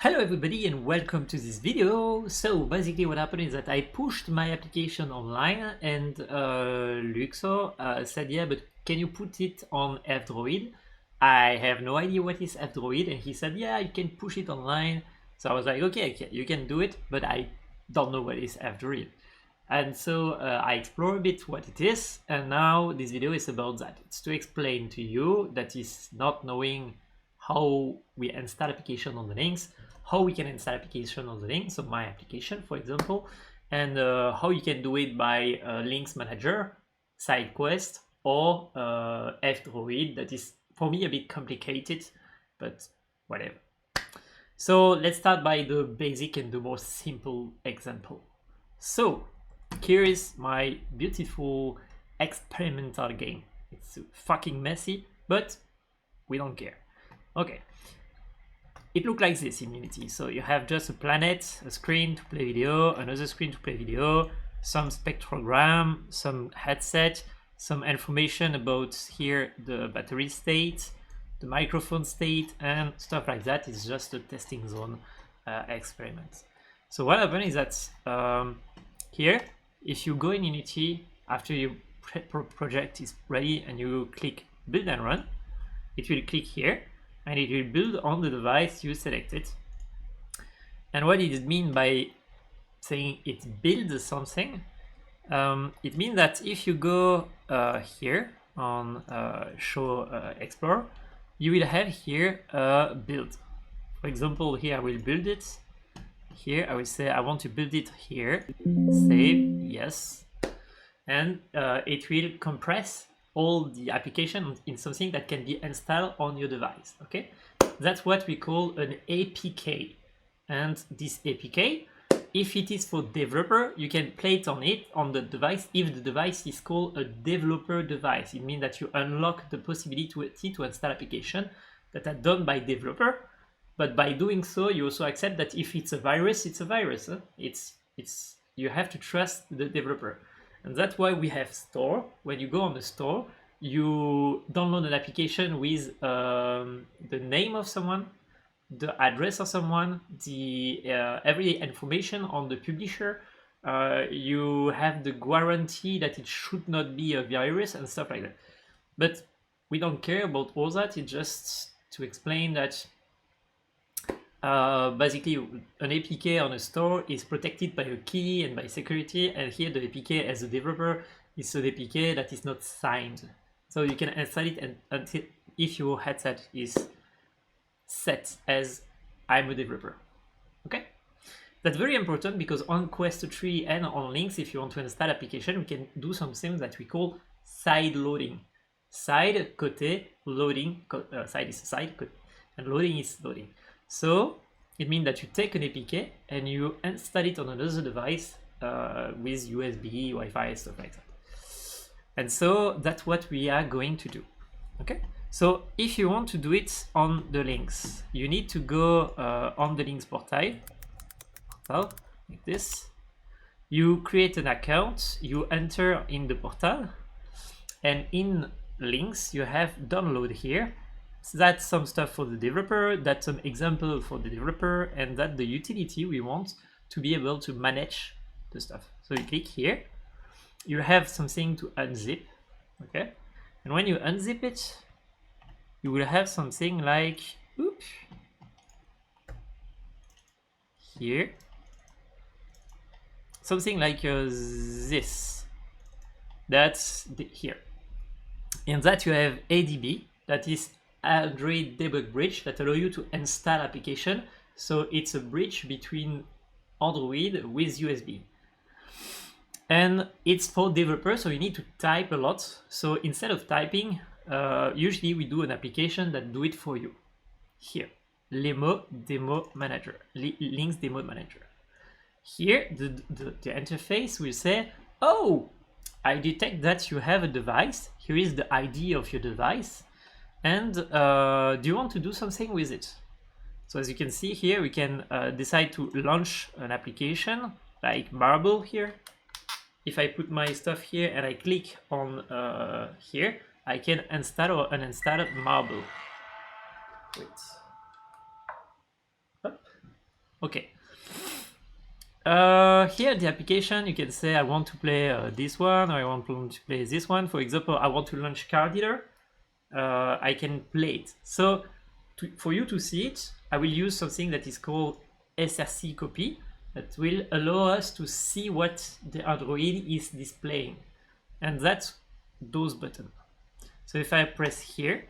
Hello everybody and welcome to this video. So basically what happened is that I pushed my application online and Luxo said, yeah, but can you put it on F-Droid? I have no idea what is F-Droid, and he said, yeah, you can push it online. So I was like, okay, you can do it, but I don't know what is F-Droid. And so I explore a bit what it is, and now this video is about that. It's to explain to you that is not knowing how we install application on the Lynx, how we can install application on the Lynx, so my application, for example, and how you can do it by Lynx Manager, SideQuest, or F-Droid. That is, for me, a bit complicated, but whatever. So let's start by the basic and the most simple example. So here is my beautiful experimental game. It's fucking messy, but we don't care. Okay, it looks like this in Unity. So you have just a planet, a screen to play video, another screen to play video, some spectrogram, some headset, some information about here the battery state, the microphone state, and stuff like that. It's just a testing zone experiment. So what happened is that here, if you go in Unity after your project is ready and you click build and run, it will click here and it will build on the device you selected. And what does it mean by saying it builds something? It means that if you go here on show explore, you will have here a build. For example, here I will build it. Here I will say I want to build it here. Save, yes. And it will compress all the application in something that can be installed on your device. Okay, that's what we call an APK. And this APK, if it is for developer, you can play it on the device if the device is called a developer device. It means that you unlock the possibility to install application that are done by developer. But by doing so, you also accept that if it's a virus, it's a virus. Huh? You have to trust the developer. And that's why we have store. When you go on the store, you download an application with the name of someone, the address of someone, the every information on the publisher. You have the guarantee that it should not be a virus and stuff like that. But we don't care about all that. It's just to explain that basically an APK on a store is protected by a key and by security, and here the APK as a developer is an APK that is not signed, so you can install it until if your headset is set as I'm a developer. Okay, that's very important because on Quest 3 and on Lynx, if you want to install application, we can do something that we call side loading. Side, côté, loading, side is side, and loading is loading. So it means that you take an APK and you install it on another device with USB, Wi-Fi, stuff like that. And so that's what we are going to do. Okay. So if you want to do it on the Lynx, you need to go on the Lynx portal like this. You create an account, you enter in the portal, and in Lynx you have download here. So that's some stuff for the developer, that's some example for the developer, and that's the utility we want to be able to manage the stuff. So you click here, you have something to unzip, okay? And when you unzip it, you will have something like, oops, here, something like this. That's here. And that you have ADB, that is Android debug bridge, that allow you to install application. So it's a bridge between Android with USB. And it's for developers, so you need to type a lot. So instead of typing, usually we do an application that do it for you. Here, Lemo Demo Manager, Lynx Demo Manager. Here, the interface will say, oh, I detect that you have a device. Here is the ID of your device. And do you want to do something with it? So as you can see here, we can decide to launch an application like Marble here. If I put my stuff here and I click on here, I can install or uninstall Marble. Wait. Up. Okay. Here the application, you can say I want to play this one, or I want to play this one. For example, I want to launch Car Dealer. I can play it. So for you to see it, I will use something that is called SRC copy that will allow us to see what the Android is displaying. And that's those buttons. So if I press here,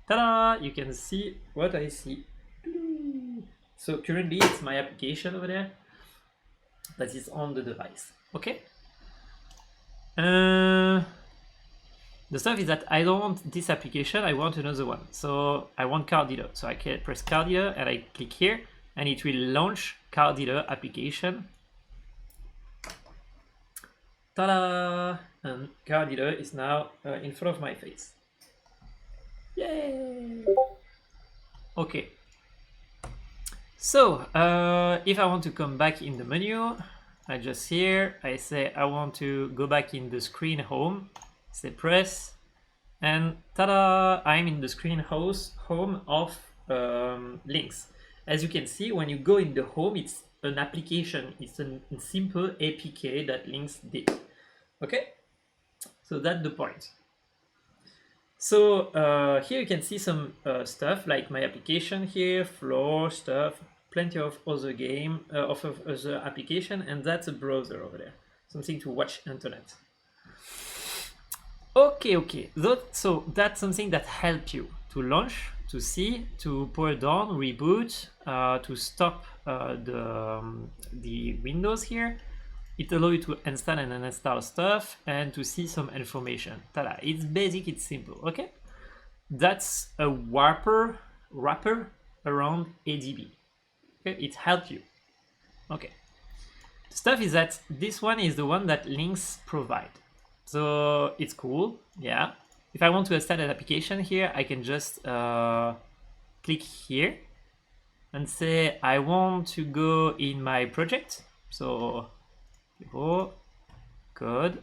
ta-da, you can see what I see. So currently it's my application over there that is on the device. Okay. The stuff is that I don't want this application, I want another one. So I want Car Dealer. So I can press Car Dealer and I click here and it will launch Car Dealer application. Ta-da! And Car Dealer is now in front of my face. Yay! Okay. So if I want to come back in the menu, I just here, I say I want to go back in the screen home, say press, and ta-da, I'm in the screen home of Lynx. As you can see, when you go in the home, it's an application, it's a simple APK that Lynx did. Okay, so that's the point. So here you can see some stuff like my application here, floor stuff, plenty of other game, of other application, and that's a browser over there, something to watch internet. Okay. So that's something that helps you to launch, to see, to power down, reboot, to stop the Windows here. It allows you to install and uninstall stuff and to see some information. Ta-da! It's basic, it's simple, okay? That's a wrapper around ADB. Okay, it helps you. Okay. The stuff is that this one is the one that Lynx provide. So it's cool, yeah. If I want to install an application here, I can just click here and say I want to go in my project. So code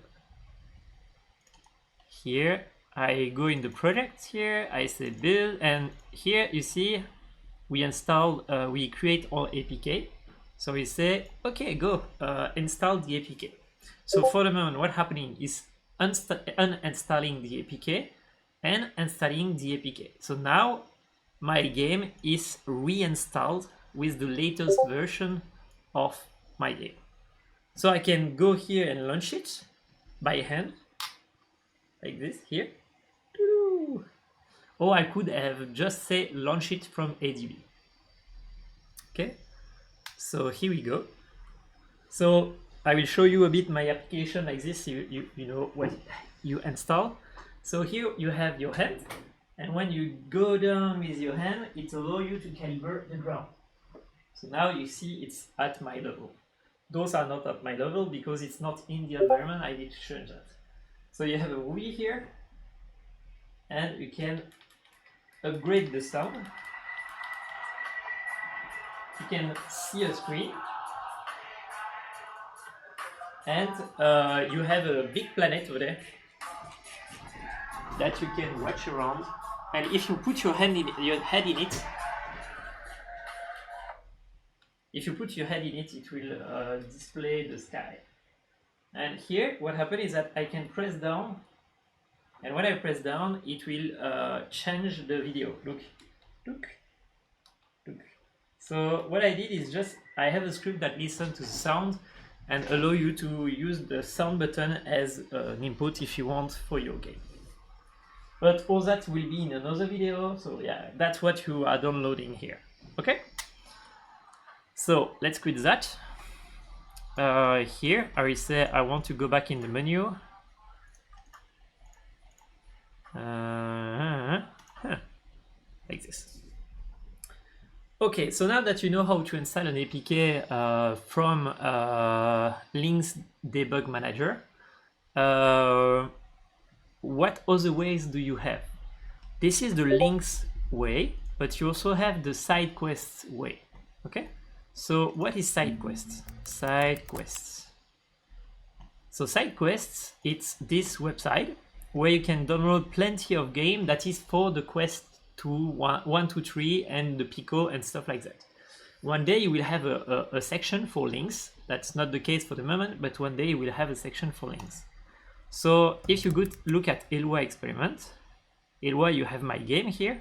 here, I go in the project here, I say build, and here you see we install, we create our APK. So we say okay, go install the APK. So for the moment what's happening is uninstalling the APK and installing the APK. So now my game is reinstalled with the latest version of my game. So I can go here and launch it by hand, like this here. Or I could have just say launch it from ADB. Okay, so here we go. So I will show you a bit my application like this. You know what you install. So here you have your hand, and when you go down with your hand, it allows you to calibrate the ground. So now you see it's at my level. Those are not at my level because it's not in the environment. I need to change that. So you have a movie here, and you can upgrade the sound. You can see a screen, and you have a big planet over there that you can watch around. And if you put your head in it, it will display the sky. And here, what happens is that I can press down, and when I press down, it will change the video. Look. So what I did is just, I have a script that listens to the sound and allow you to use the sound button as an input if you want for your game. But all that will be in another video, so yeah, that's what you are downloading here, okay? So let's quit that. Here, I will say I want to go back in the menu. Like this. Okay, so now that you know how to install an APK from Lynx Debug Manager, what other ways do you have? This is the Lynx way, but you also have the SideQuest way, okay? So what is SideQuest? SideQuest. So SideQuest, it's this website where you can download plenty of game that is for the Quest 2, 1, 2, 3, and the Pico and stuff like that. one day you will have a section for links. That's not the case for the moment, but one day you will have a section for links. So if you go look at Eloi experiment, Eloi, you have my game here.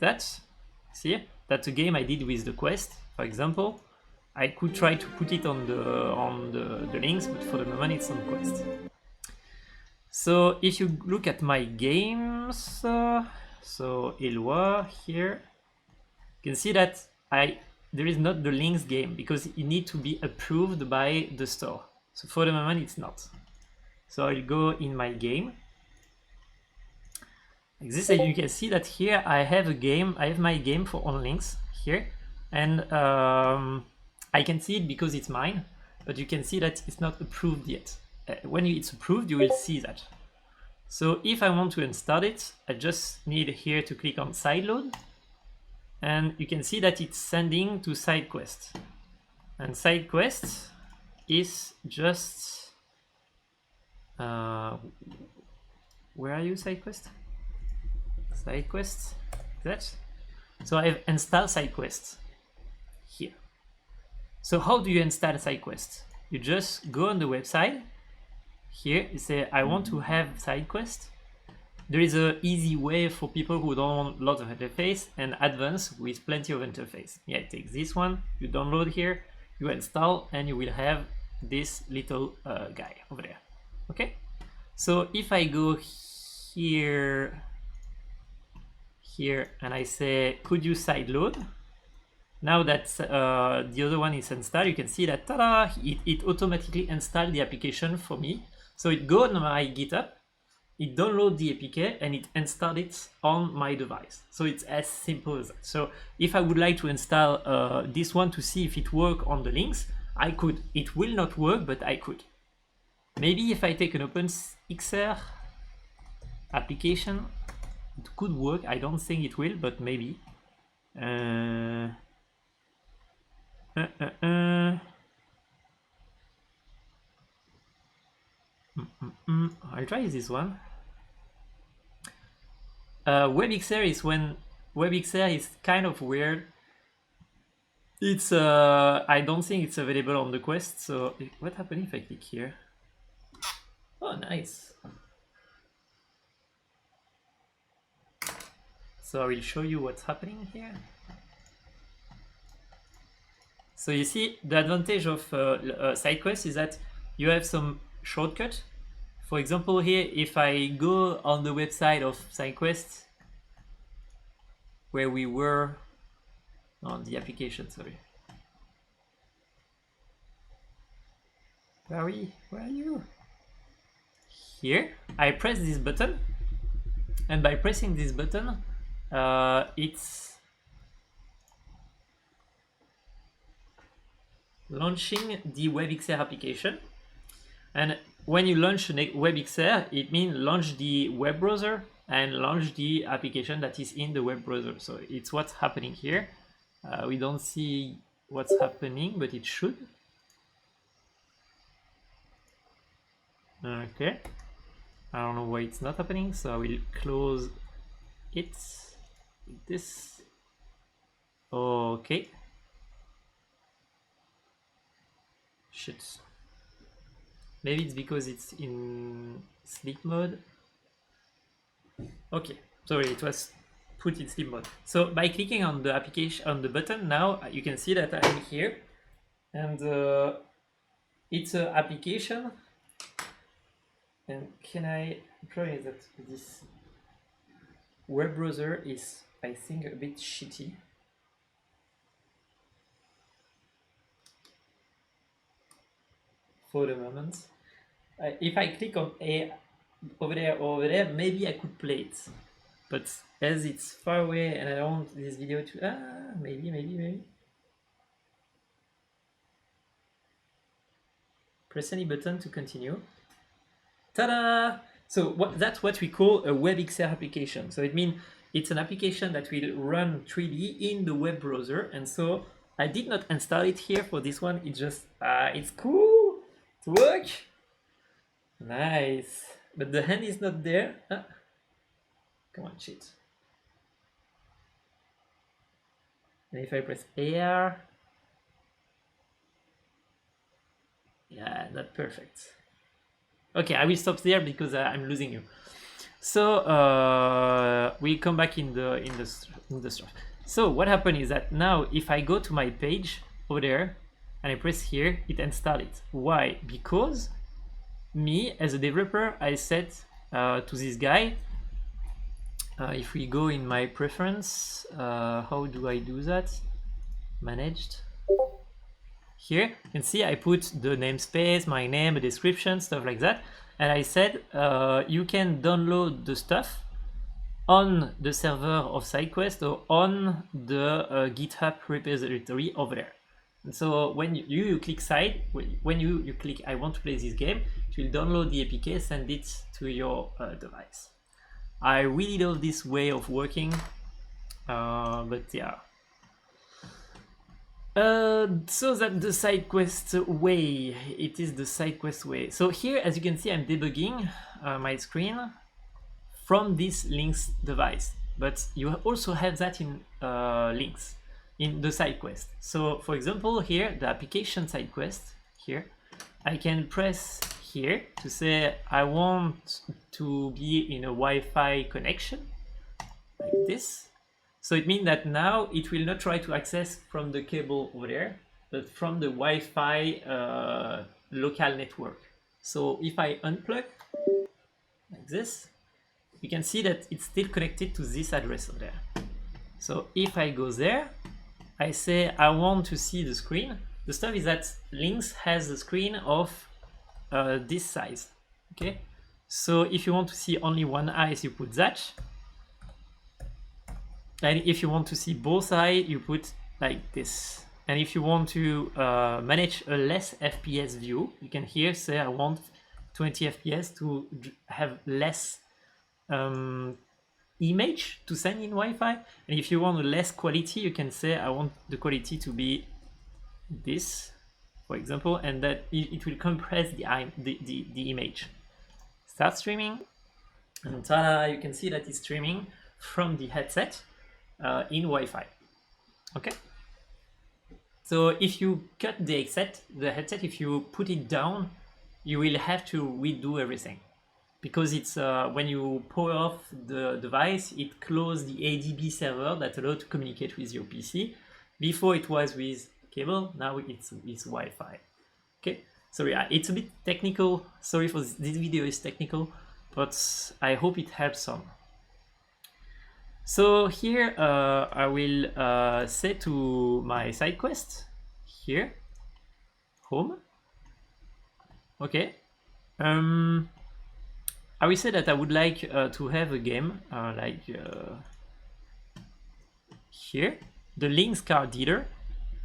That's a game I did with the quest, for example. I could try to put it on the links, but for the moment it's on quest. So if you look at my games, so Eloi here, you can see that there is not the links game because it needs to be approved by the store. So for the moment it's not. So I'll go in my game. Like this, and you can see that here I have a game. I have my game for on links here, and I can see it because it's mine. But you can see that it's not approved yet. When it's approved, you will see that. So if I want to install it, I just need here to click on SideLoad, and you can see that it's sending to SideQuest. And SideQuest is just where are you, SideQuest? SideQuest, that. So I've installed SideQuest here. So how do you install SideQuest? You just go on the website. Here you say I want to have SideQuest. There is an easy way for people who don't want lots of interface, and advanced with plenty of interface. Yeah, take this one, you download here, you install, and you will have this little guy over there. Okay, so if I go here and I say could you sideload, now that the other one is installed, you can see that ta-da, it automatically installed the application for me. So it goes on my GitHub, it downloads the APK, and it installs it on my device. So it's as simple as that. So if I would like to install this one to see if it works on the links, I could. It will not work, but I could. Maybe if I take an OpenXR application, it could work. I don't think it will, but maybe. I'll try this one. WebXR is when WebXR is kind of weird. It's I don't think it's available on the Quest. So what happens if I click here? Oh, nice. So I will show you what's happening here. So you see the advantage of SideQuest is that you have some shortcut. For example, here, if I go on the website of SideQuest, where we were on the application, sorry. Barry, where are you? Here, I press this button, and by pressing this button, it's launching the WebXR application. And when you launch WebXR, it means launch the web browser and launch the application that is in the web browser. So it's what's happening here. We don't see what's happening, but it should. Okay. I don't know why it's not happening, so I will close it. This. Okay. Shit. Maybe it's because it's in sleep mode. Okay, sorry, it was put in sleep mode. So by clicking on the application, on the button, now you can see that I'm here, and it's an application. And can I try that this web browser is, I think, a bit shitty. For the moment. If I click on A over there, maybe I could play it. But as it's far away and I don't want this video to... maybe. Press any button to continue. Ta-da! So that's what we call a WebXR application. So it means it's an application that will run 3D in the web browser. And so I did not install it here for this one. It's just, it's cool. It works. Nice. But the hand is not there. Come on, shit. And if I press AR, yeah, not perfect. Okay, I will stop there because I'm losing you. So we come back in the stuff. So what happened is that now if I go to my page over there and I press here, it installs it. Why? Because me as a developer, I set to this guy. If we go in my preference, how do I do that? Managed. Here you can see I put the namespace, my name, a description, stuff like that, and I said you can download the stuff on the server of SideQuest or on the GitHub repository over there. And so when you click side, when you click I want to play this game, it will download the APK, send it to your device. I really love this way of working, but yeah. So that the SideQuest way, it is the SideQuest way. So here, as you can see, I'm debugging my screen from this Lynx device, but you also have that in Lynx, in the SideQuest. So for example, here, the application SideQuest, here, I can press here to say I want to be in a Wi-Fi connection, like this. So it means that now it will not try to access from the cable over there, but from the Wi-Fi local network. So if I unplug like this, you can see that it's still connected to this address over there. So if I go there, I say I want to see the screen. The stuff is that Lynx has a screen of this size. Okay, so if you want to see only one eye, you put that. And if you want to see both eyes, you put like this. And if you want to manage a less FPS view, you can here say I want 20 FPS to have less image to send in Wi-Fi. And if you want less quality, you can say I want the quality to be this, for example, and that it will compress the image. Start streaming, and ta-da, you can see that it's streaming from the headset in Wi-Fi. Okay. So if you cut the headset, if you put it down, you will have to redo everything, because it's when you power off the device, it closes the ADB server that allows to communicate with your PC. Before it was with cable, now it's Wi-Fi. Okay, so yeah, it's a bit technical. Sorry for this video is technical, but I hope it helps some. So here I will say to my SideQuest here, home. Okay. I will say that I would like to have a game like here, the Lynx car dealer,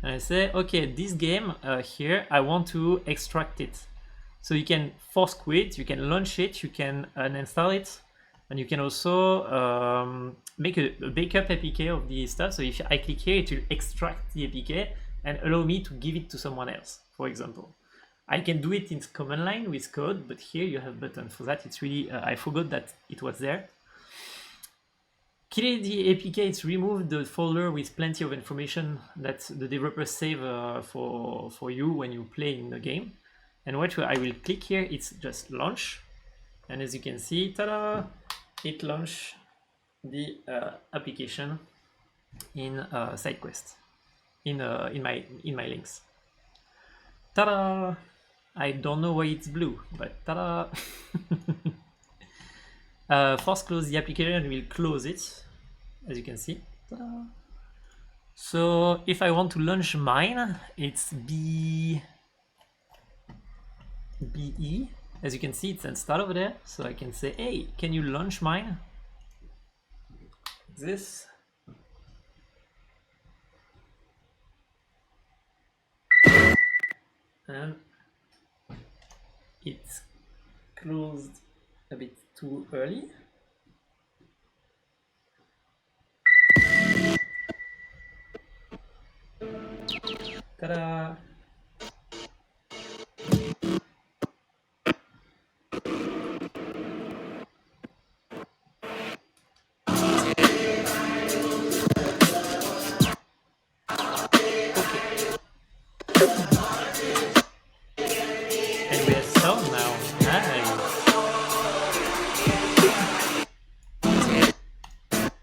and I say, okay, this game here, I want to extract it. So you can force quit, you can launch it, you can uninstall it, and you can also make a backup APK of the stuff. So if I click here, it will extract the APK and allow me to give it to someone else, for example. I can do it in command line with code, but here you have button for that. It's really, I forgot that it was there. Kill the APK, it's remove the folder with plenty of information that the developer save for you when you play in the game. And what I will click here, it's just launch. And as you can see, ta-da, it launched the application in SideQuest, in my Lynx. Ta-da! I don't know why it's blue, but ta-da! Force close the application and we'll close it, as you can see. Ta-da! So if I want to launch mine, it's BE. As you can see, it's installed over there. So I can say, hey, can you launch mine? This. And it's closed a bit too early. Ta-da!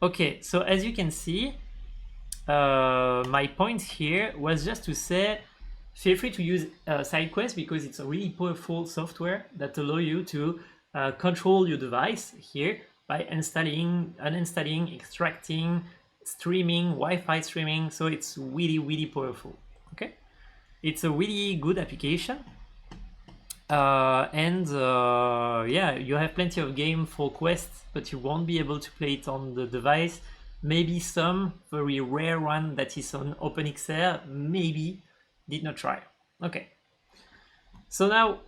Okay, so as you can see, my point here was just to say, feel free to use SideQuest because it's a really powerful software that allow you to control your device here by installing, uninstalling, extracting, streaming, Wi-Fi streaming. So it's really, really powerful. Okay, it's a really good application. Yeah, you have plenty of game for Quest, but you won't be able to play it on the device. Maybe some very rare one that is on OpenXR, maybe did not try. Okay. So now,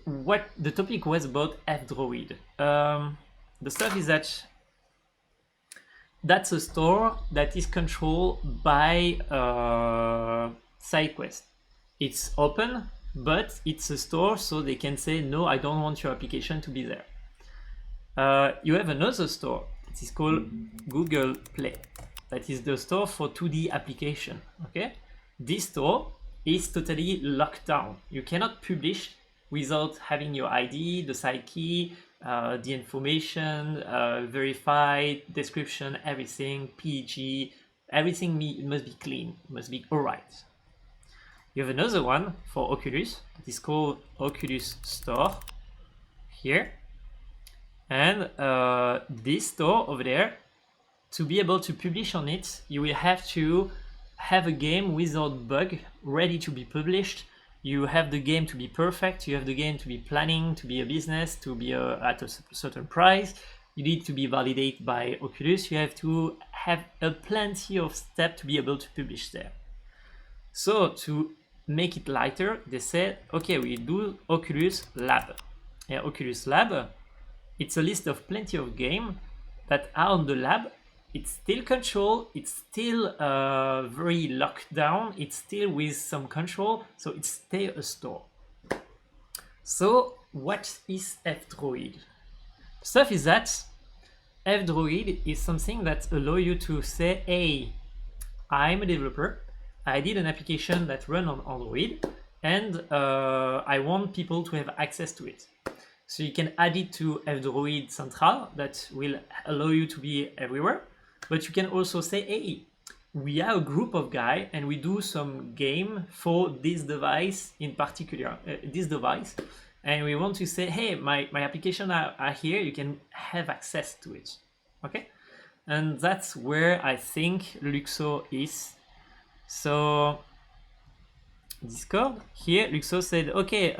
what the topic was about F-Droid. The stuff is that that's a store that is controlled by SideQuest. It's open, but it's a store, so they can say, no, I don't want your application to be there. You have another store. It is called Google Play. That is the store for 2D application. Okay, this store is totally locked down. You cannot publish without having your ID, the side key, the information, verified, description, everything, PG, everything must be clean, must be all right. You have another one for Oculus. It is called Oculus Store here. And this store over there, to be able to publish on it, you will have to have a game without bug, ready to be published. You have the game to be perfect. You have the game to be planning, to be a business, to be at a certain price. You need to be validated by Oculus. You have to have plenty of steps to be able to publish there. So to make it lighter, they said, okay, we do Oculus Lab. Yeah, Oculus Lab, it's a list of plenty of games that are on the lab. It's still controlled, it's still very locked down, it's still with some control, so it's still a store. So what is F-Droid? Stuff is that F-Droid is something that allows you to say, hey, I'm a developer, I did an application that runs on Android, and I want people to have access to it. So you can add it to F-Droid Central that will allow you to be everywhere. But you can also say, hey, we are a group of guys and we do some game for this device in particular, this device. And we want to say, hey, my application are here, you can have access to it. Okay? And that's where I think Luxo is. So Discord here, Luxo said, okay,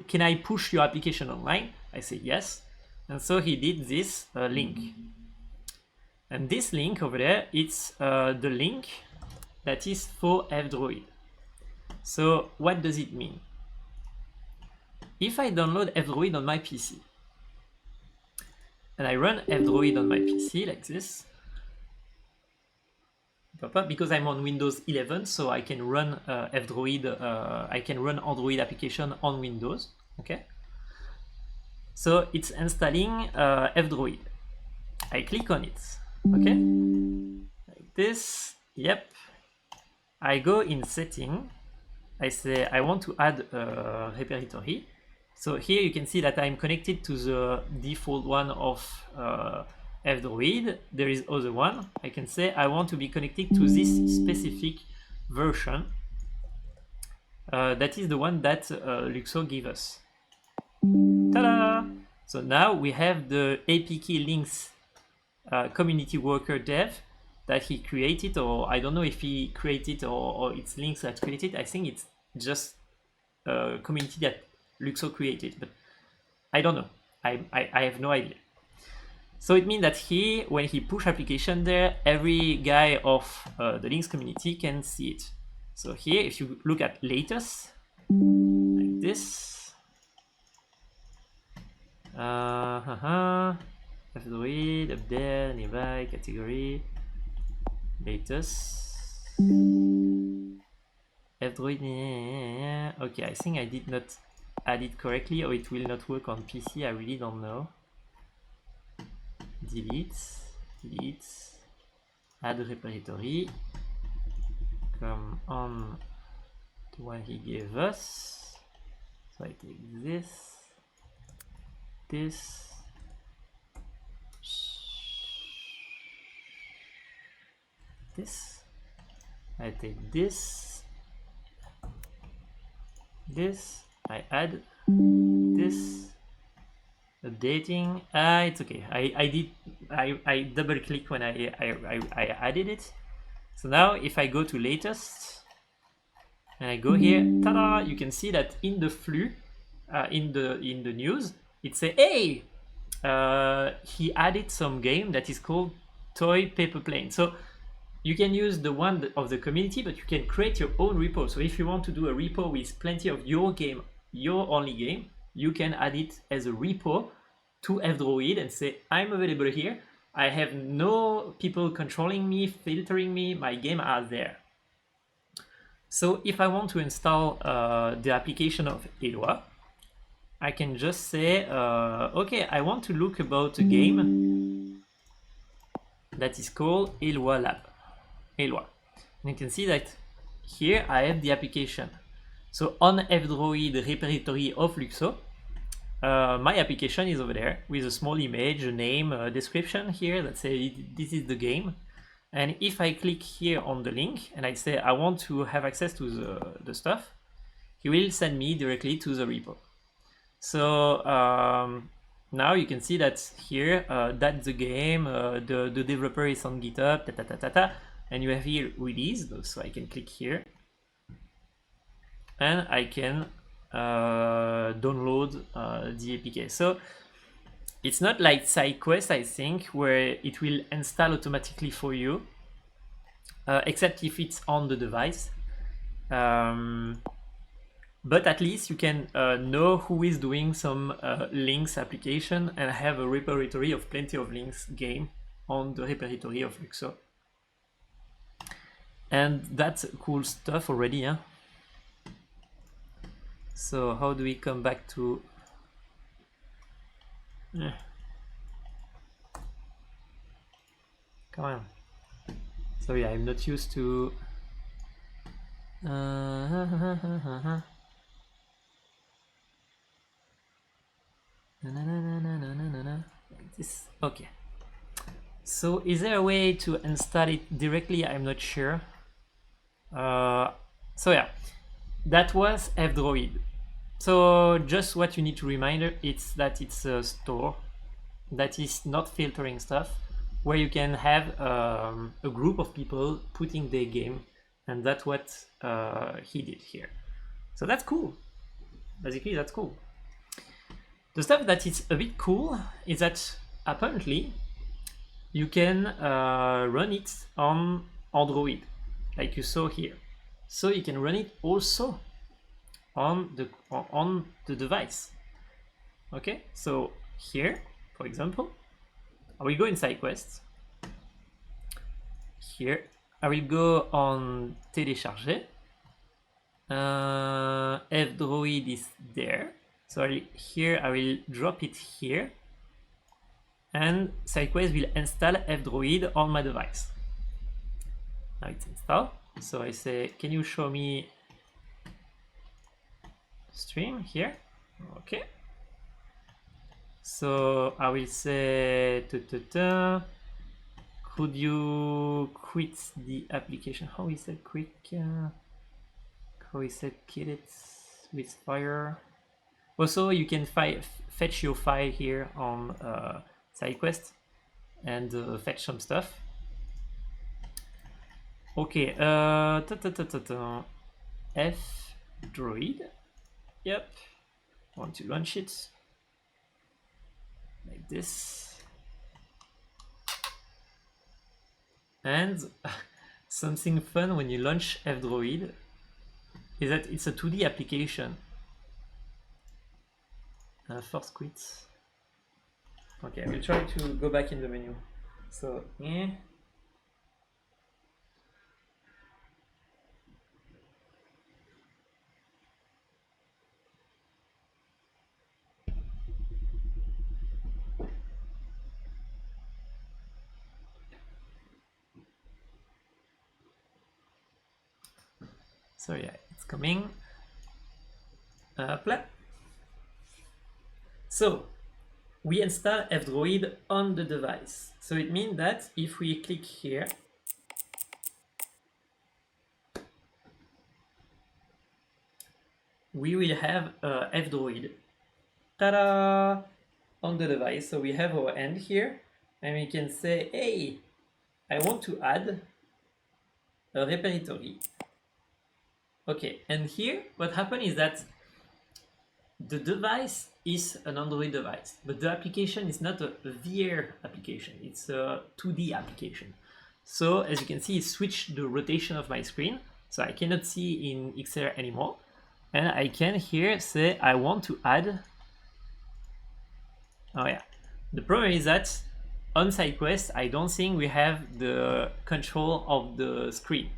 can I push your application online? I said yes. And so he did this link. And this link over there, it's the link that is for F-Droid. So what does it mean? If I download F-Droid on my PC, and I run F-Droid on my PC like this, because I'm on Windows 11, so I can run F-Droid, I can run Android application on Windows, okay? So it's installing F-Droid. I click on it, okay? Like this, yep. I go in setting, I say I want to add a repository. So here you can see that I'm connected to the default one of F-Droid. There is other one. I can say I want to be connected to this specific version. That is the one that Luxo gave us. Ta-da! So now we have the APK Lynx community worker dev that he created, or I don't know if he created or it's Lynx that created. I think it's just a community that Luxo created, but I don't know. I have no idea. So it means that when he push application there, every guy of the Lynx community can see it. So here, if you look at latest, like this, F-Droid, up there, nearby, category, latest, F-Droid, okay, I think I did not add it correctly, or it will not work on PC, I really don't know. Delete, add repository, come on to one he gave us. So I take this, this. I take this, I add this, updating. It's okay. I double click when I added it. So now if I go to latest and I go here, ta-da! You can see that in the flux, in the news, it say, hey, he added some game that is called Toy Paper Plane. So you can use the one of the community, but you can create your own repo. So if you want to do a repo with plenty of your game, your only game, you can add it as a repo to F-Droid and say, I'm available here. I have no people controlling me, filtering me, my game are there. So if I want to install the application of Eloi, I can just say, okay, I want to look about a game that is called Eloi Lab. Eloi. And you can see that here I have the application. So on F-Droid repository of Luxo, my application is over there with a small image, a name, a description here that says this is the game. And if I click here on the link and I say I want to have access to the stuff, he will send me directly to the repo. So now you can see that here, that's the game, the developer is on GitHub, and you have here release, so I can click here and I can download the APK. So it's not like SideQuest, I think, where it will install automatically for you, except if it's on the device. But at least you can know who is doing some Lynx application and have a repository of plenty of Lynx game on the repository of Luxo. And that's cool stuff already, huh? So how do we come back to... Come on. Sorry, I'm not used to... Like this. Okay. So is there a way to install it directly? I'm not sure. So yeah, that was F-Droid. So just what you need to remember, it's that it's a store that is not filtering stuff, where you can have a group of people putting their game, and that's what he did here. So that's cool. Basically, that's cool. The stuff that is a bit cool is that apparently you can run it on Android, like you saw here. So you can run it also on the device. Okay, so here, for example, I will go in SideQuest. Here, I will go on télécharger. F-Droid is there. So here I will drop it here, and SideQuest will install F-Droid on my device. Now it's installed. So I say, can you show me stream here? Okay. So I will say, could you quit the application? How is it quick? How is it kill it with fire? Also, you can fetch your file here on SideQuest and fetch some stuff. Okay, F-Droid. Yep, want to launch it like this. And something fun when you launch F-Droid is that it's a 2D application. First quit. Okay, I will try to go back in the menu. So, yeah. So yeah, it's coming. Play. So we install F-Droid on the device. So it means that if we click here, we will have F-Droid. Ta-da! On the device. So we have our end here, and we can say, hey, I want to add a repository. Okay, and here what happened is that the device is an Android device, but the application is not a VR application, it's a 2D application. So as you can see, it switched the rotation of my screen, so I cannot see in XR anymore. And I can here say I want to add, oh yeah, the problem is that on SideQuest, I don't think we have the control of the screen.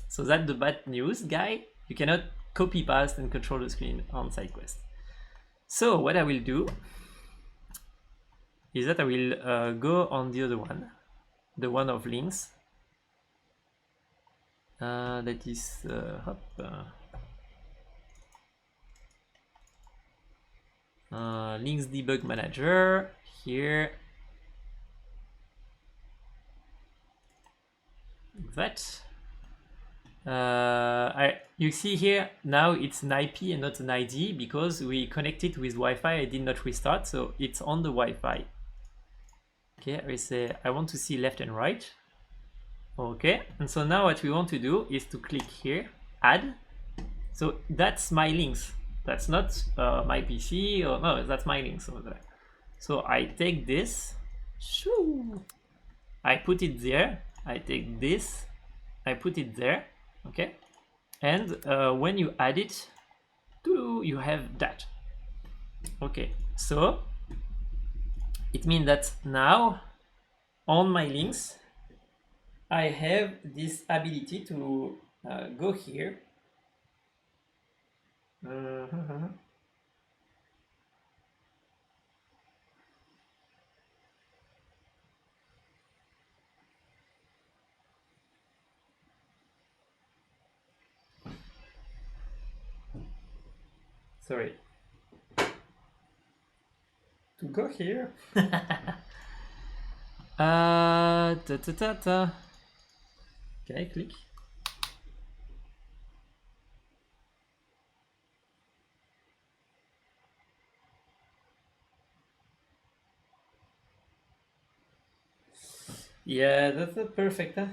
So that's the bad news, guy. You cannot copy paste and control the screen on SideQuest. So what I will do is that I will go on the other one, the one of Lynx. That is Lynx debug manager here. That you see here now it's an IP and not an ID because we connected with Wi-Fi. I did not restart, so it's on the Wi-Fi. Okay, I say I want to see left and right. Okay, and so now what we want to do is to click here, add. So that's my Lynx. That's not my PC, or no, that's my Lynx over there. So I take this, shoo, I put it there. I take this, I put it there, okay? And when you add it, you have that. Okay, so it means that now on my Lynx, I have this ability to go here. Sorry. To go here. Can I click? Yeah, that's not perfect, huh?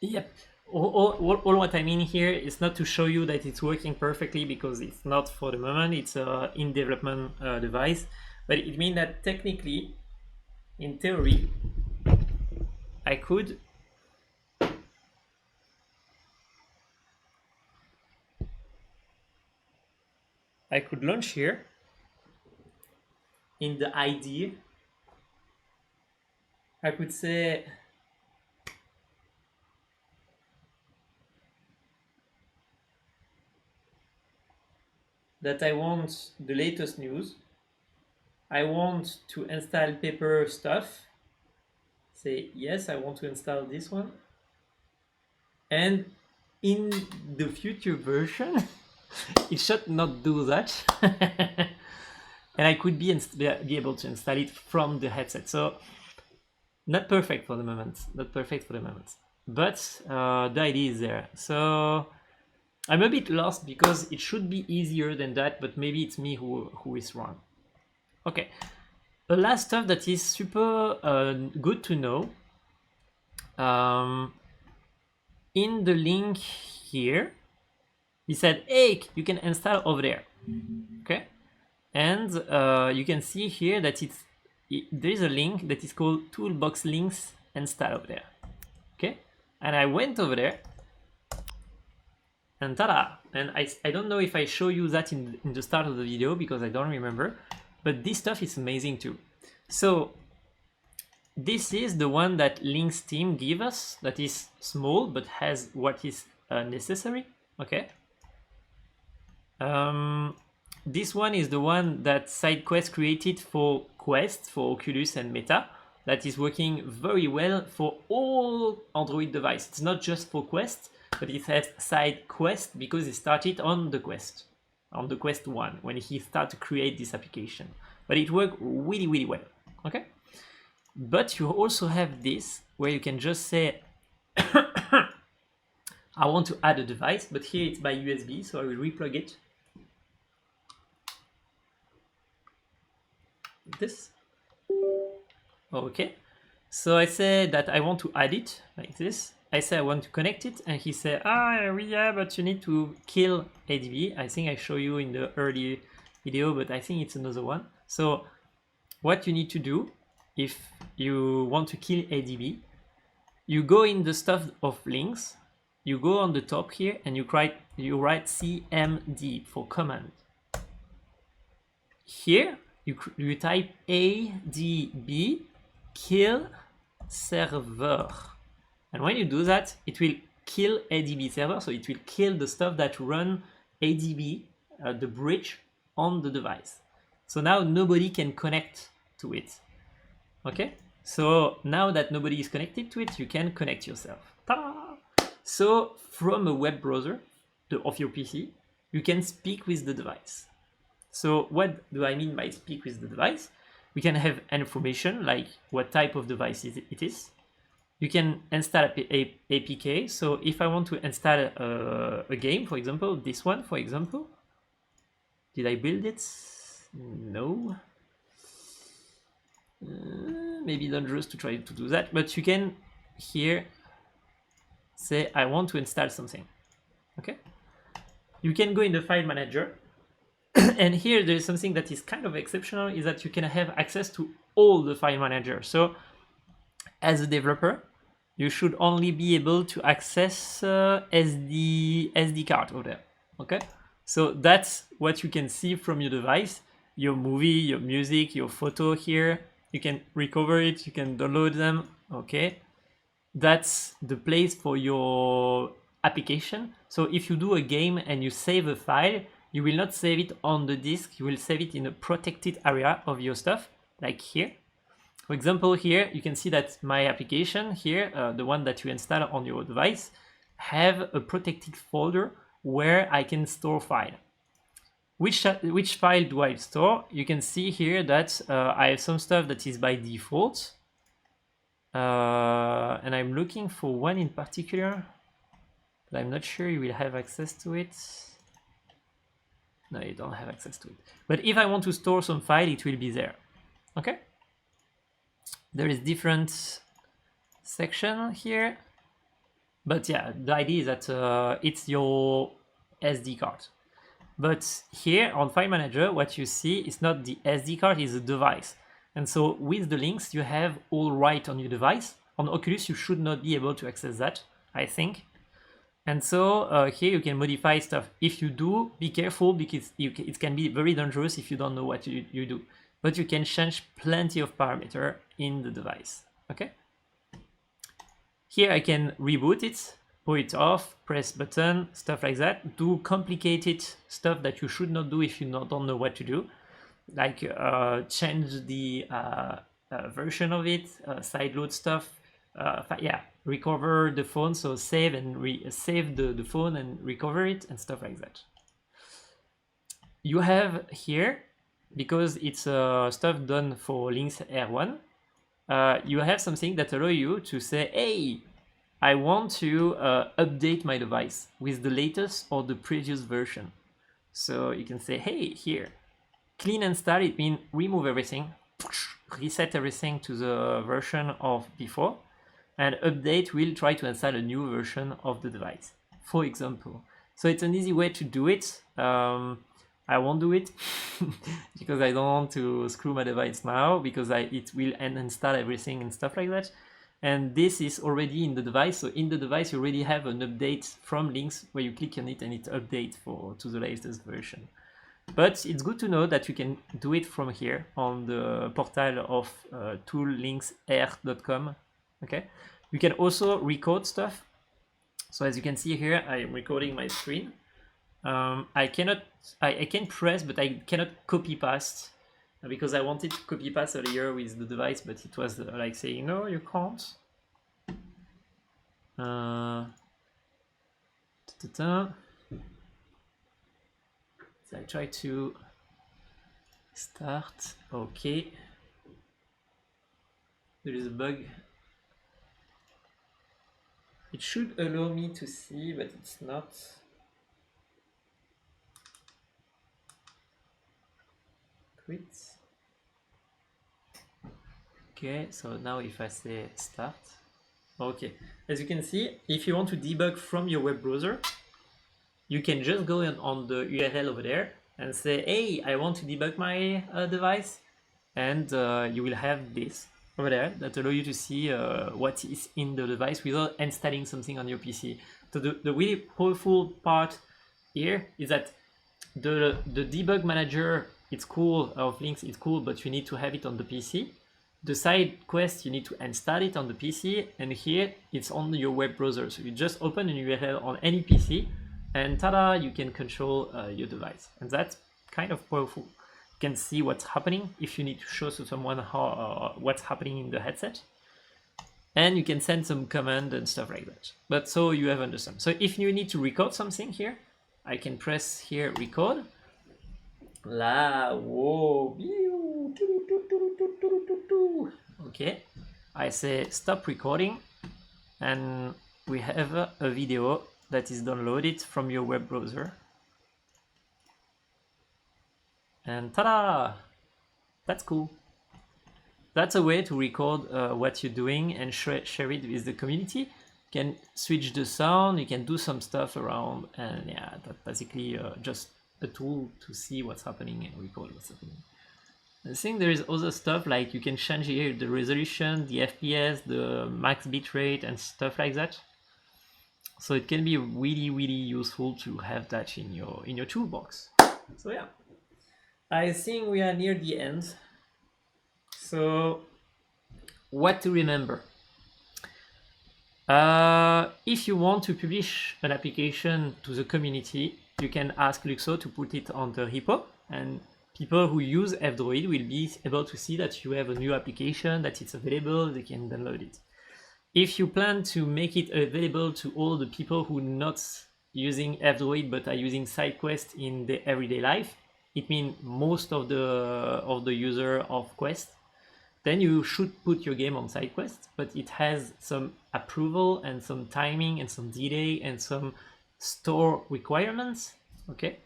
Yep. All what I mean here is not to show you that it's working perfectly, because it's not for the moment. It's a in development device, but it means that technically, in theory, I could launch here in the ID. I could say that I want the latest news. I want to install paper stuff. Say yes, I want to install this one. And in the future version, it should not do that. And I could be able to install it from the headset. So not perfect for the moment. Not perfect for the moment. But the idea is there. So I'm a bit lost because it should be easier than that, but maybe it's me who is wrong. Okay. The last stuff that is super good to know. In the link here, he said, hey, you can install over there. Okay. And you can see here that there is a link that is called Toolbox Lynx install over there. Okay. And I went over there. And ta-da! And I don't know if I show you that in the start of the video because I don't remember, but this stuff is amazing too. So this is the one that Lynx team give us, that is small but has what is necessary. Okay. This one is the one that SideQuest created for Quest, for Oculus and Meta, that is working very well for all Android devices. It's not just for Quest, but it has SideQuest because it started on the Quest 1 when he started to create this application. But it worked really, really well. Okay. But you also have this where you can just say I want to add a device, but here it's by USB, so I will replug it. Like this. Okay. So I say that I want to add it like this. I say I want to connect it, and he said, yeah, but you need to kill ADB. I think I show you in the early video, but I think it's another one. So what you need to do if you want to kill ADB, you go in the stuff of Lynx, you go on the top here, and you write CMD for command. Here you type ADB kill server, and when you do that, it will kill ADB server, so it will kill the stuff that run ADB, the bridge on the device. So now nobody can connect to it. Okay, so now that nobody is connected to it, you can connect yourself. Ta-da! So from a web browser of your PC, you can speak with the device. So what do I mean by speak with the device? We can have information like what type of device it is. You can install a APK. So if I want to install a game, for example, this one, for example, did I build it? No. Maybe dangerous to try to do that, but you can here say I want to install something. Okay, you can go in the file manager, and here there is something that is kind of exceptional, is that you can have access to all the file manager. So as a developer, you should only be able to access SD card over there. Okay, so that's what you can see from your device, your movie, your music, your photo here. You can recover it, you can download them. Okay, that's the place for your application. So if you do a game and you save a file, you will not save it on the disk, you will save it in a protected area of your stuff, like here. For example, here you can see that my application here, the one that you install on your device, have a protected folder where I can store file. Which file do I store? You can see here that I have some stuff that is by default, and I'm looking for one in particular, but I'm not sure you will have access to it. No, you don't have access to it. But if I want to store some file, it will be there. Okay? There is different section here, but yeah, the idea is that it's your SD card. But here on File Manager, what you see is not the SD card, it's a device. And so with the Lynx, you have all right on your device. On Oculus, you should not be able to access that, I think. And so here you can modify stuff. If you do, be careful, because it can be very dangerous if you don't know what you do. But you can change plenty of parameters in the device. Okay. Here I can reboot it, pull it off, press button, stuff like that. Do complicated stuff that you should not do if you don't know what to do, like change the version of it, sideload stuff. Yeah, recover the phone, so save and save the phone and recover it and stuff like that. You have here, because it's stuff done for Lynx R1, you have something that allow you to say, hey, I want to update my device with the latest or the previous version. So you can say, hey, here, clean and start, it means remove everything, reset everything to the version of before, and update will try to install a new version of the device, for example. So it's an easy way to do it. I won't do it because I don't want to screw my device now, because it will uninstall everything and stuff like that. And this is already in the device. So in the device, you already have an update from Lynx where you click on it and it updates to the latest version. But it's good to know that you can do it from here on the portal of toollynxr.com. Okay. You can also record stuff. So as you can see here, I am recording my screen. I can press, but I cannot copy paste, because I wanted to copy paste earlier with the device, but it was like saying, no, you can't. So I try to start. Okay. There is a bug. It should allow me to see, but it's not. Quit. Okay, so now if I say start, okay, as you can see, if you want to debug from your web browser, you can just go on the URL over there and say, hey, I want to debug my device, and you will have this over there that allow you to see what is in the device without installing something on your PC. So the really powerful part here is that the debug manager, it's cool, of Lynx, it's cool, but you need to have it on the PC. The SideQuest, you need to install it on the PC, and here it's on your web browser. So you just open a URL on any PC, and tada, you can control your device. And that's kind of powerful. You can see what's happening if you need to show to someone how what's happening in the headset. And you can send some command and stuff like that. But so you have understand. So if you need to record something here, I can press here record. La, whoa, okay, I say stop recording, and we have a video that is downloaded from your web browser. And ta-da! That's cool. That's a way to record what you're doing and share it with the community. You can switch the sound, you can do some stuff around, and yeah, that's basically just a tool to see what's happening and record what's happening. I think there is other stuff like you can change here the resolution, the FPS, the max bitrate and stuff like that. So it can be really, really useful to have that in your toolbox. So yeah, I think we are near the end. So what to remember? If you want to publish an application to the community, you can ask Luxo to put it on the repo, and people who use F-Droid will be able to see that you have a new application, that it's available, they can download it. If you plan to make it available to all the people who are not using F-Droid but are using SideQuest in their everyday life, it means most of the user of Quest, then you should put your game on SideQuest, but it has some approval and some timing and some delay and some store requirements, okay?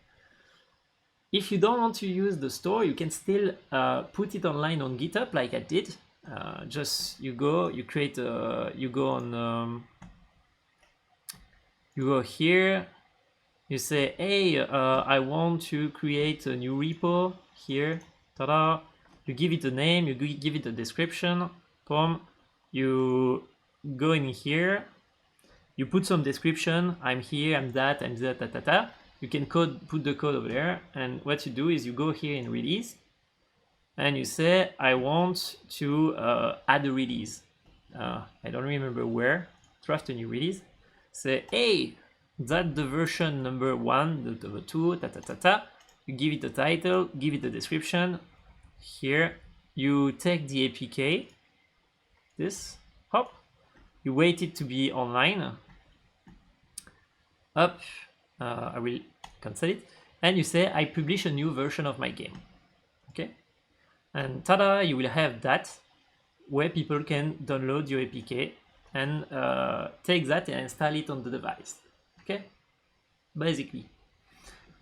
If you don't want to use the store, you can still put it online on GitHub like I did. Just you go here, you say, hey, I want to create a new repo here, ta-da. You give it a name, you give it a description, boom. You go in here, you put some description, I'm here, I'm that, ta-ta-ta. You can put the code over there, and what you do is you go here in release, and you say, I want to add a release. I don't remember where, draft a new release. Say, hey, that's the version number 1, the 2, ta-ta-ta-ta. You give it a title, give it a description. Here, you take the APK, this, hop, you wait it to be online, up, I will cancel it, and you say, I publish a new version of my game, okay? And tada, you will have that, where people can download your APK and take that and install it on the device, okay? Basically,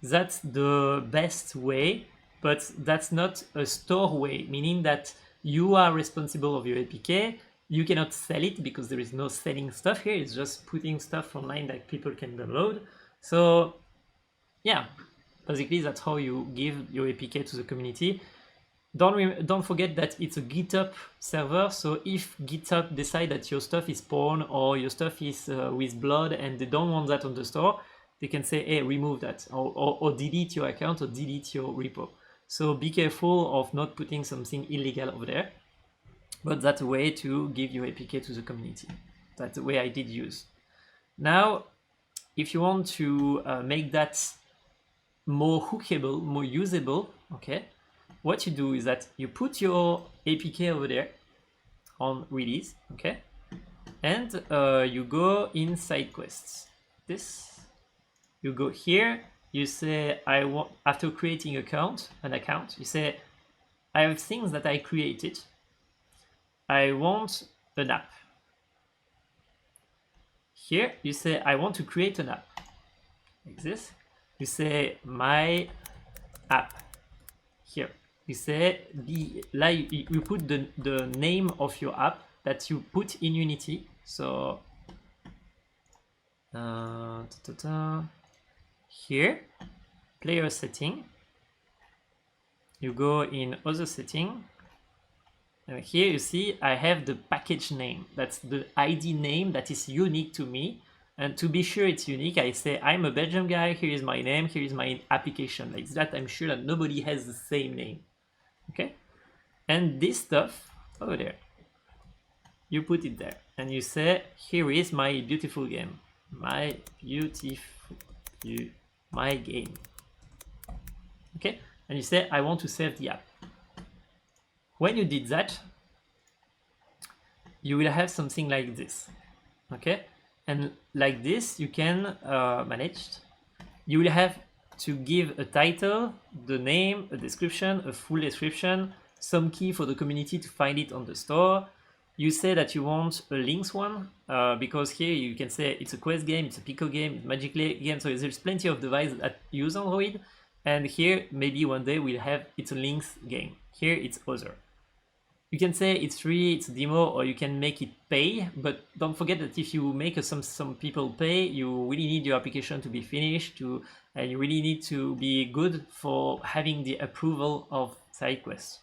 that's the best way. But that's not a store way, meaning that you are responsible of your APK. You cannot sell it because there is no selling stuff here. It's just putting stuff online that people can download. So yeah, basically that's how you give your APK to the community. Don't forget that it's a GitHub server. So if GitHub decide that your stuff is porn or your stuff is with blood and they don't want that on the store, they can say, hey, remove that or delete your account or delete your repo. So be careful of not putting something illegal over there, but that's a way to give your APK to the community. That's the way I did use. Now, if you want to make that more hookable, more usable, okay, what you do is that you put your APK over there on release, okay, and you go in SideQuest. This, you go here. You say, I want, after creating an account, you say, I have things that I created. I want an app. Here you say I want to create an app, like this. You say my app. Here you say you put the name of your app that you put in Unity. So here, player setting, you go in other setting, and here you see I have the package name. That's the ID name that is unique to me. And to be sure it's unique, I say I'm a Belgium guy, here is my name, here is my application. Like that, I'm sure that nobody has the same name. Okay? And this stuff over there, you put it there. And you say, here is my beautiful game. My game. Okay? And you say, I want to save the app. When you did that, you will have something like this. Okay? And like this, you can manage. You will have to give a title, the name, a description, a full description, some key for the community to find it on the store. You say that you want a Lynx one, because here you can say it's a Quest game, it's a Pico game, it's a Magic game, so there's plenty of devices that use Android. And here, maybe one day we'll have it's a Lynx game. Here it's other. You can say it's free, it's a demo, or you can make it pay, but don't forget that if you make some people pay, you really need your application to be finished, and you really need to be good for having the approval of SideQuest.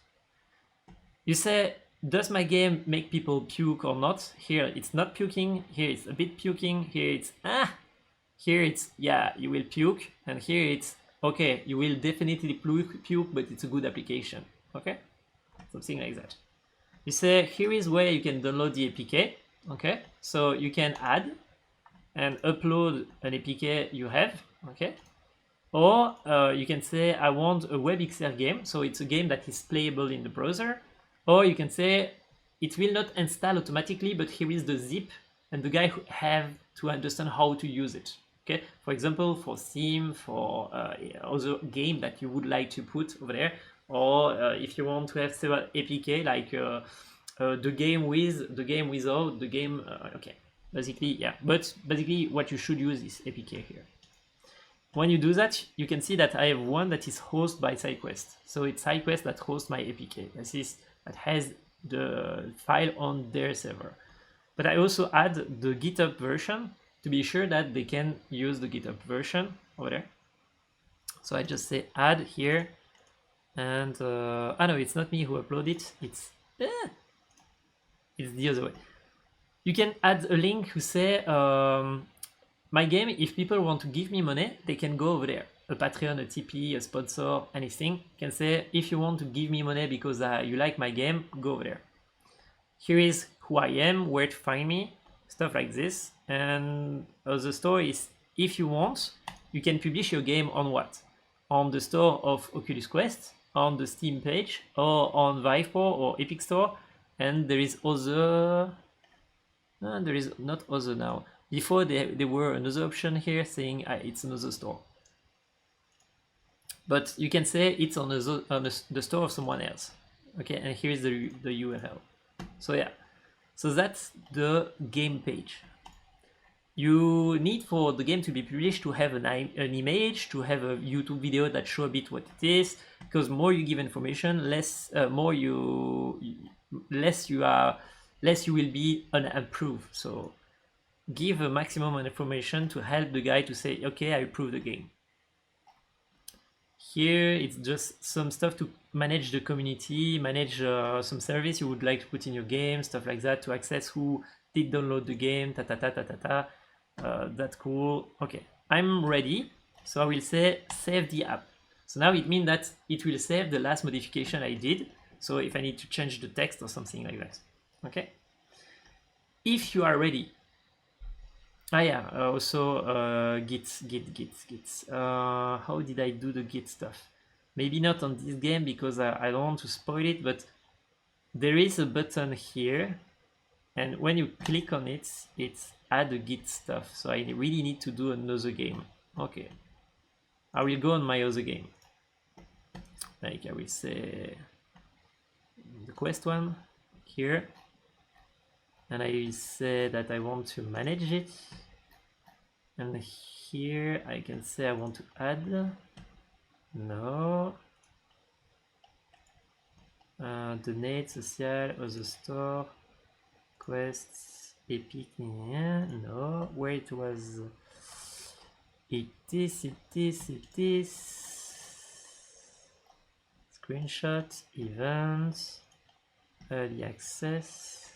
You say, does my game make people puke or not? Here it's not puking, here it's a bit puking, here it's yeah, you will puke, and here it's okay, you will definitely puke, but it's a good application. Okay? Something like that. You say, here is where you can download the APK. Okay? So you can add and upload an APK you have. Okay? Or you can say, I want a WebXR game. So it's a game that is playable in the browser. Or you can say, it will not install automatically, but here is the zip, and the guy who have to understand how to use it. Okay, for example, for Steam, for other game that you would like to put over there, or if you want to have several APK like the game with, the game without, the game. Okay, basically, yeah. But basically, what you should use is APK here. When you do that, you can see that I have one that is hosted by SideQuest. So it's SideQuest that hosts my APK. That has the file on their server. But I also add the GitHub version to be sure that they can use the GitHub version over there. So I just say add here, and no, it's not me who uploaded it. It's the other way. You can add a link who say my game. If people want to give me money, they can go over there. A Patreon, a Tipeee, a sponsor, anything. You can say, if you want to give me money because you like my game, go over there. Here is who I am, where to find me, stuff like this. And the store is, if you want, you can publish your game on what? On the store of Oculus Quest, on the Steam page, or on Viveport or Epic Store. And there is other... No, there is not other now. Before there were another option here saying it's another store. But you can say it's on the store of someone else. Okay, and here is the URL. So yeah, so that's the game page. You need for the game to be published to have an image, to have a YouTube video that show a bit what it is. Because more you give information, less you will be unapproved. So give a maximum of information to help the guy to say, okay, I approve the game. Here it's just some stuff to manage the community, manage some service you would like to put in your game, stuff like that, to access who did download the game, that's cool. Okay, I'm ready. So I will say save the app. So now it means that it will save the last modification I did. So if I need to change the text or something like that. Okay. If you are ready. Also git. How did I do the git stuff? Maybe not on this game because I don't want to spoil it, but there is a button here, and when you click on it, it's add the git stuff. So I really need to do another game. Okay, I will go on my other game. Like I will say the quest one here. and I say that I want to manage it, and here I can say I want to add. No. Donate, social, other store, quests, epic, no, where it was, it is, screenshot, events, early access,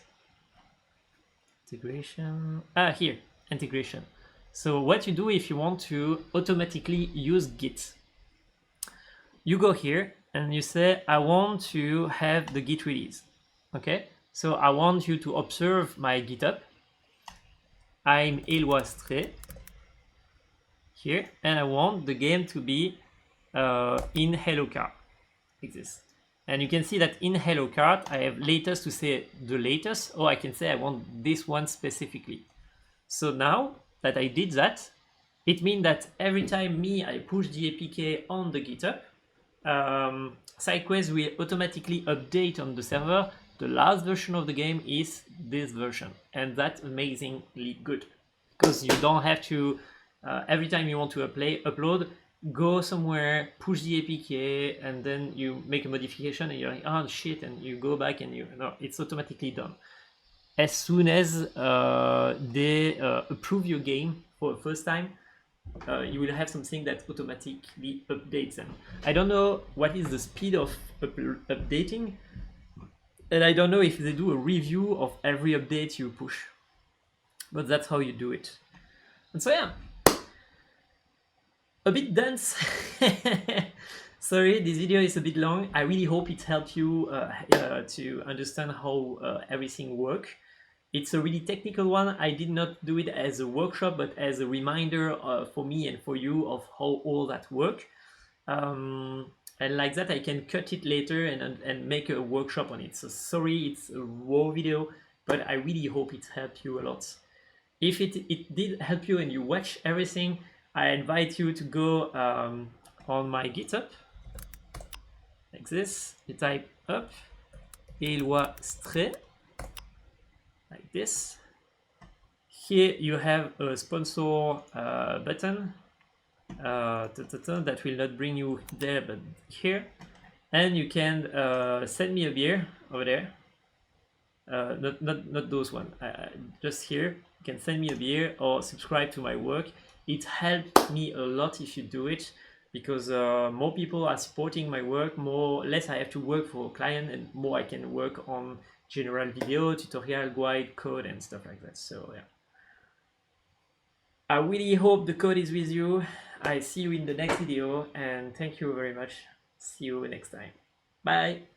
integration, here, integration. So what you do if you want to automatically use Git, you go here and you say, I want to have the Git release. Okay, so I want you to observe my GitHub. I'm Eloi Stray here, and I want the game to be in Hello Card, like this. And you can see that in Hello Card, I have latest to say the latest, or I can say I want this one specifically. So now that I did that, it means that every time I push the APK on the GitHub, SideQuest will automatically update on the server. The last version of the game is this version, and that's amazingly good because you don't have to every time you want to upload, go somewhere, push the APK, and then you make a modification, and you're like, oh shit, and you go back and it's automatically done. As soon as they approve your game for the first time, you will have something that automatically updates them. I don't know what is the speed of updating, and I don't know if they do a review of every update you push, but that's how you do it. And so yeah, a bit dense. Sorry, this video is a bit long. I really hope it helped you to understand how everything works. It's a really technical one. I did not do it as a workshop, but as a reminder for me and for you of how all that works. And like that, I can cut it later and make a workshop on it. So sorry, it's a raw video, but I really hope it helped you a lot. If it did help you and you watch everything, I invite you to go on my GitHub, like this. You type up Eloi Stray, like this. Here you have a sponsor button that will not bring you there, but here. And you can send me a beer over there. Not those one. Just here. You can send me a beer or subscribe to my work. It helped me a lot if you do it, because more people are supporting my work, less I have to work for a client, and more I can work on general video, tutorial, guide, code, and stuff like that. So yeah, I really hope the code is with you. I see you in the next video, and thank you very much. See you next time. Bye.